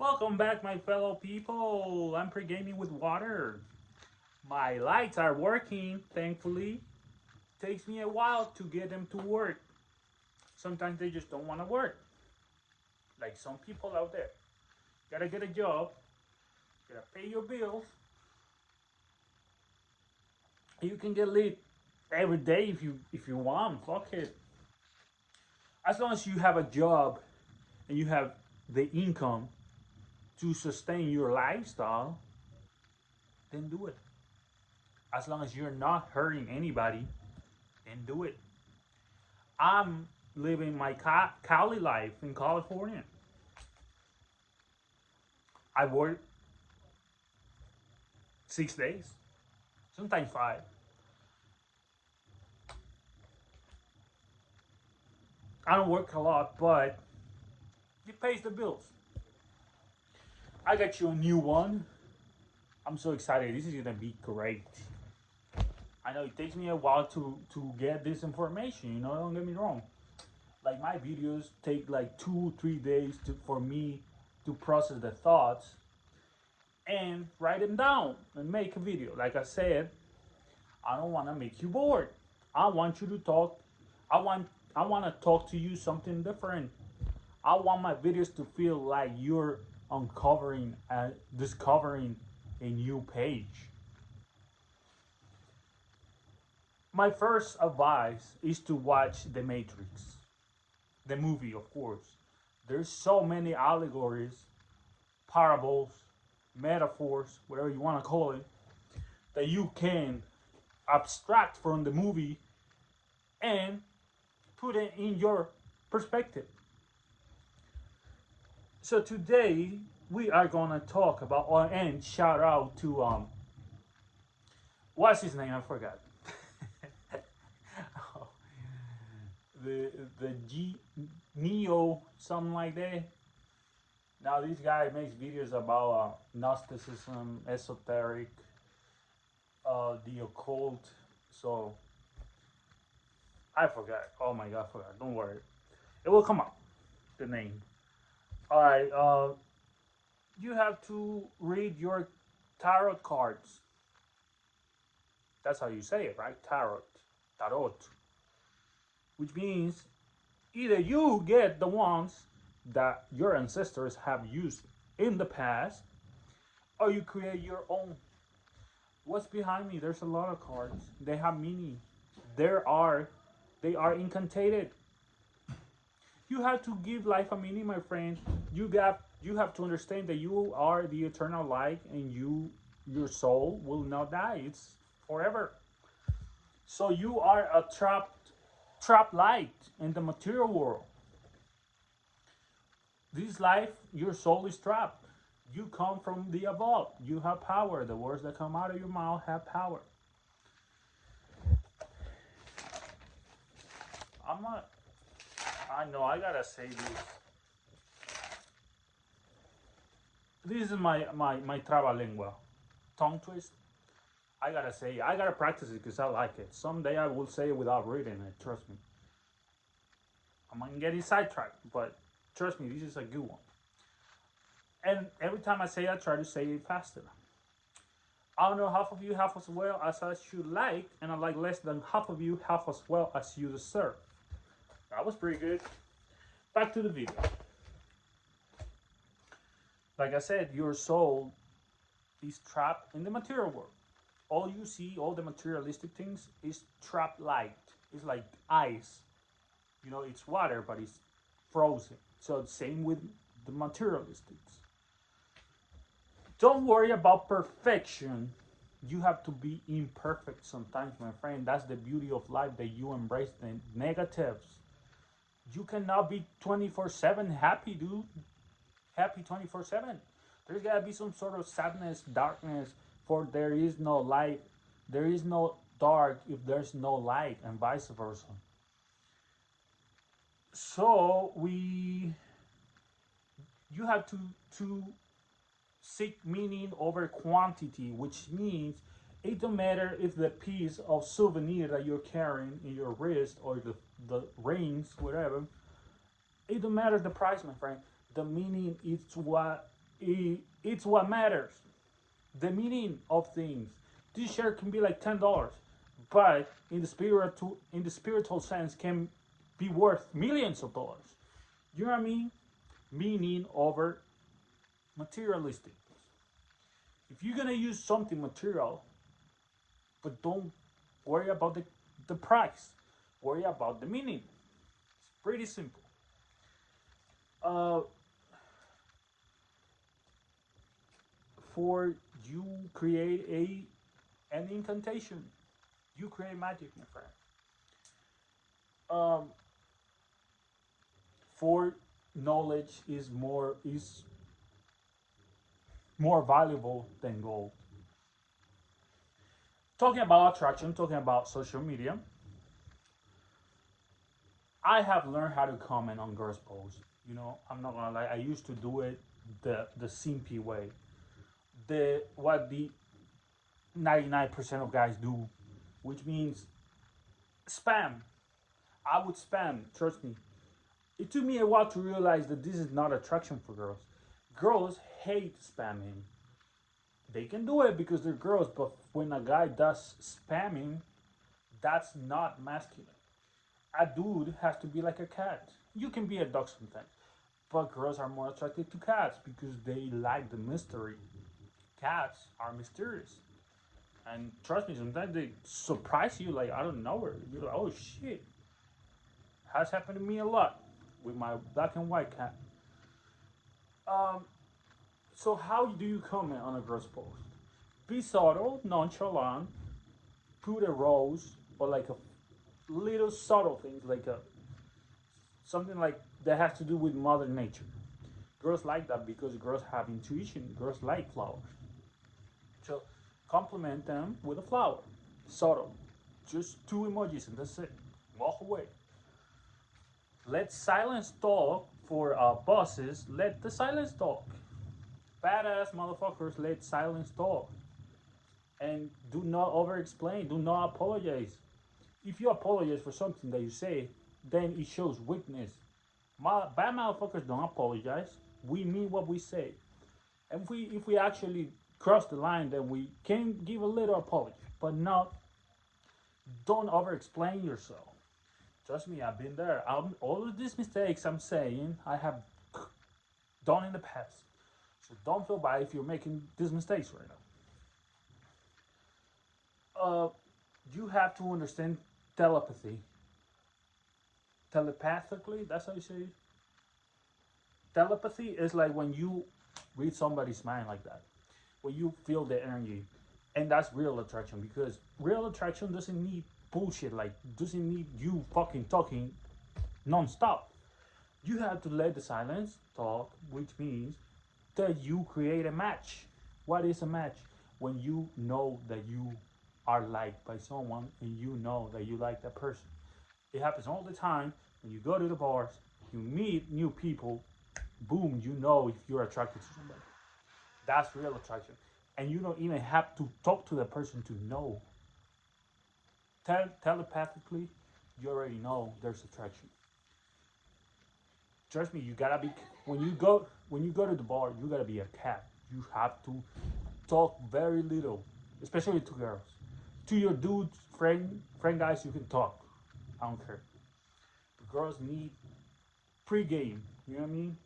Welcome back, my fellow people. I'm pre-gaming with water. My lights are working, thankfully. Takes me a while to get them to work. Sometimes they just don't want to work. Like some people out there. Gotta get a job, gotta pay your bills. You can get lit every day if you want. Fuck it. As long as you have a job and you have the income to sustain your lifestyle, then do it. As long as you're not hurting anybody, then do it. I'm living my Cali life in California. I work 6 days, sometimes five. I don't work a lot, but it pays the bills. I got you a new one. I'm so excited. This is gonna be great. I know it takes me a while to get this information. Don't get me wrong. Like my videos take like 2 3 days for me to process the thoughts and write them down and make a video. Like I said, I don't want to make you bored. I want you to talk. I want I want to talk to you something different. I want my videos to feel like you're uncovering and discovering a new page. My first advice is to watch The Matrix, the movie, of course. There's so many allegories, parables, metaphors, whatever you want to call it, that you can abstract from the movie and put it in your perspective. So today we are gonna talk about and shout out to what's his name? I forgot. the the G Neo something like that. Now this guy makes videos about Gnosticism, esoteric, the occult. So I forgot. Oh my god, I forgot. Don't worry, it will come up. The name. All right. You have to read your tarot cards. That's how you say it, right? Tarot, which means either you get the ones that your ancestors have used in the past, or you create your own. What's behind me? There's a lot of cards. They have meaning. There are, they are incantated. You have to give life a meaning, my friend. You have to understand that you are the eternal light, and your soul will not die. It's forever. So you are a trapped light in the material world. This life, your soul is trapped. You come from the above. You have power. The words that come out of your mouth have power. I'm not. I know. I gotta say this. This is my trabalengua, tongue twist. I gotta say. I gotta practice it because I like it. Someday I will say it without reading it. Trust me. I'm gonna get it sidetracked, but trust me, this is a good one. And every time I say it, I try to say it faster. I don't know half of you half as well as I should like, and I like less than half of you half as well as you deserve. That was pretty good. Back to the video. Like I said, your soul is trapped in the material world. All you see, all the materialistic things, is trapped light. It's like ice. It's water, but it's frozen. So same with the materialistics. Don't worry about perfection. You have to be imperfect sometimes, my friend. That's the beauty of life, that you embrace the negatives. You cannot be 24/7 happy, dude. Happy 24/7. There's gotta be some sort of sadness, darkness, for there is no light. There is no dark if there's no light, and vice versa. So you have to seek meaning over quantity, which means it don't matter if the piece of souvenir that you're carrying in your wrist, or the rings, whatever, it don't matter the price, my friend. The meaning is what It's what matters. The meaning of things. This shirt can be like $10, but in the spiritual sense can be worth millions of dollars. You know what I mean? Meaning over materialistic. If you're gonna use something material, but don't worry about the price, worry about the meaning. It's pretty simple. Uh, for you create an incantation, you create magic, my friend. Um, for knowledge is more valuable than gold. Talking about attraction, talking about social media, I have learned how to comment on girls' posts. I'm not gonna lie. I used to do it the simpy way, the what the 99% of guys do, which means spam. I would spam. Trust me. It took me a while to realize that this is not attraction for girls. Girls hate spamming. They can do it because they're girls, but when a guy does spamming, that's not masculine. A dude has to be like a cat. You can be a dog sometimes, but girls are more attracted to cats because they like the mystery. Cats are mysterious. And trust me, sometimes they surprise you like out of nowhere. You're like, oh shit. Has happened to me a lot with my black and white cat. Um, so how do you comment on a girl's post? Be subtle, nonchalant, put a rose or like a little subtle things like a something like that has to do with mother nature. Girls like that because girls have intuition. Girls like flowers. So compliment them with a flower. Subtle. Just two emojis and that's it. Walk away. Let silence talk for bosses. Let the silence talk. Badass motherfuckers let silence talk. And do not over explain. Do not apologize. If you apologize for something that you say, then it shows weakness. Bad motherfuckers don't apologize. We mean what we say. And if we actually cross the line, then we can give a little apology, but not don't over explain yourself. Trust me, I've been there. All of these mistakes I'm saying I have done in the past. So don't feel bad if you're making these mistakes right now. You have to understand telepathy. Telepathically, that's how you say it. Telepathy is like when you read somebody's mind like that, when you feel the energy, and that's real attraction because real attraction doesn't need bullshit, like doesn't need you fucking talking non-stop. You have to let the silence talk, which means that you create a match. What is a match? When you know that you are liked by someone and you know that you like that person. It happens all the time when you go to the bars, you meet new people, boom, you know if you're attracted to somebody. That's real attraction. And you don't even have to talk to the person to know. Telepathically, you already know there's attraction. Trust me, you gotta be when you go to the bar, you gotta be a cat. You have to talk very little, especially to girls. To your dudes, friend guys, you can talk. I don't care. The girls need pre-game. You know what I mean?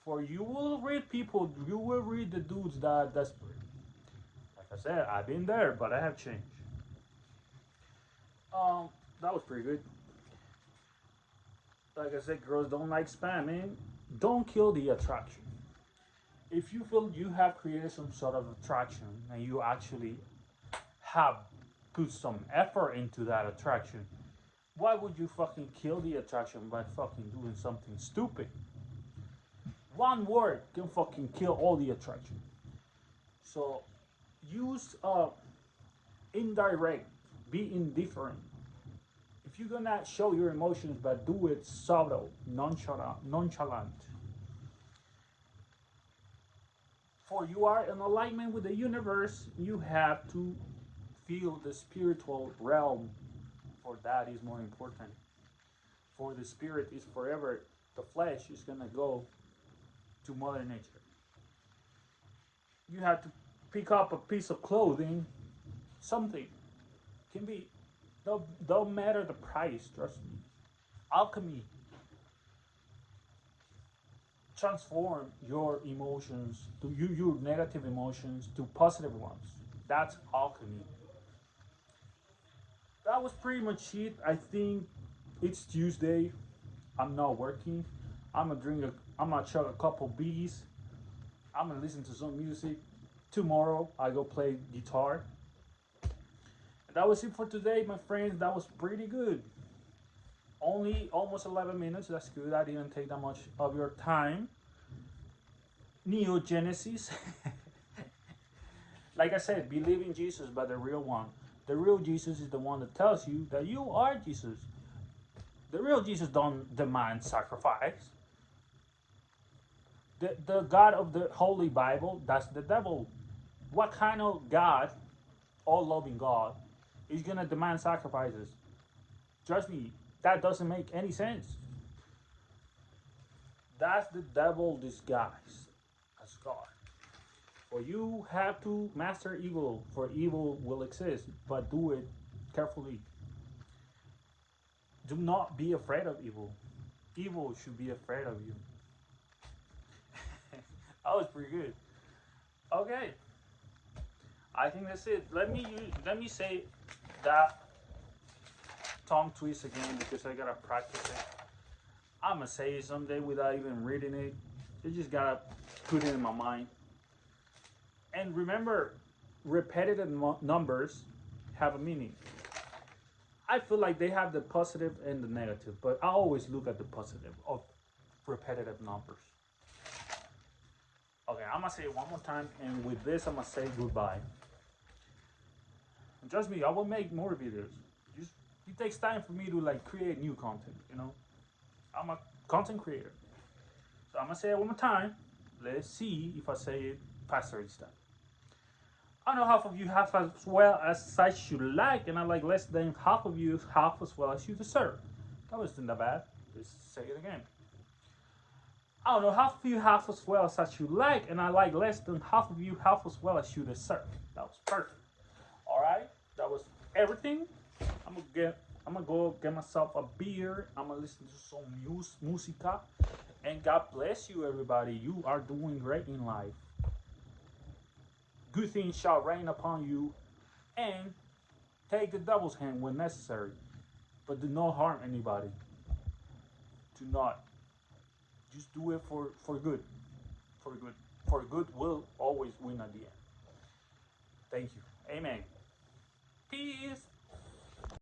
For you will read people, you will read the dudes that are desperate. Like I said, I've been there, but I have changed. Um, that was pretty good. Like I said, girls don't like spamming. Don't kill the attraction. If you feel you have created some sort of attraction and you actually have put some effort into that attraction, why would you fucking kill the attraction by fucking doing something stupid? One word can fucking kill all the attraction. So use indirect, be indifferent. If you're gonna show your emotions, but do it subtle, nonchalant. For you are in alignment with the universe, you have to feel the spiritual realm. For that is more important. For the spirit is forever. The flesh is gonna go. to Mother Nature. You have to pick up a piece of clothing, something can be, don't matter the price, trust me. Alchemy transform your emotions to your negative emotions to positive ones. That's alchemy. That was pretty much it. I think it's Tuesday. I'm not working. I'm gonna chug a couple beers. I'm gonna listen to some music. Tomorrow I go play guitar. And that was it for today, my friends. That was pretty good. Only almost 11 minutes. That's good. I didn't take that much of your time. Neo Genesis. Like I said, believe in Jesus, but the real one. The real Jesus is the one that tells you that you are Jesus. The real Jesus don't demand sacrifice. The God of the Holy Bible, that's the devil. What kind of God, all loving God, is gonna demand sacrifices? Trust me, that doesn't make any sense. That's the devil disguised as God. For you have to master evil, for evil will exist, but do it carefully. Do not be afraid of evil. Evil should be afraid of you. That was pretty good. Okay, I think that's it. Let me say that tongue twist again because I gotta practice it. I'm gonna say it someday without even reading it. You just gotta put it in my mind. And remember, repetitive numbers have a meaning. I feel like they have the positive and the negative, but I always look at the positive of repetitive numbers. Okay, I'm gonna say it one more time, and with this, I'm gonna say goodbye. And trust me, I will make more videos. Just it takes time for me to like create new content. You know, I'm a content creator, so I'm gonna say it one more time. Let's see if I say it faster this time. I know half of you have as well as I should like, and I like less than half of you half as well as you deserve. That wasn't that bad. Let's say it again. I don't know, half of you half as well as I should like, and I like less than half of you half as well as you deserve. That was perfect. Alright? That was everything. I'm gonna go get myself a beer. I'm gonna listen to some musica. And God bless you everybody. You are doing great in life. Good things shall rain upon you, and take the devil's hand when necessary. But do not harm anybody. Do not. Just do it for good. For good. For good will always win at the end. Thank you. Amen.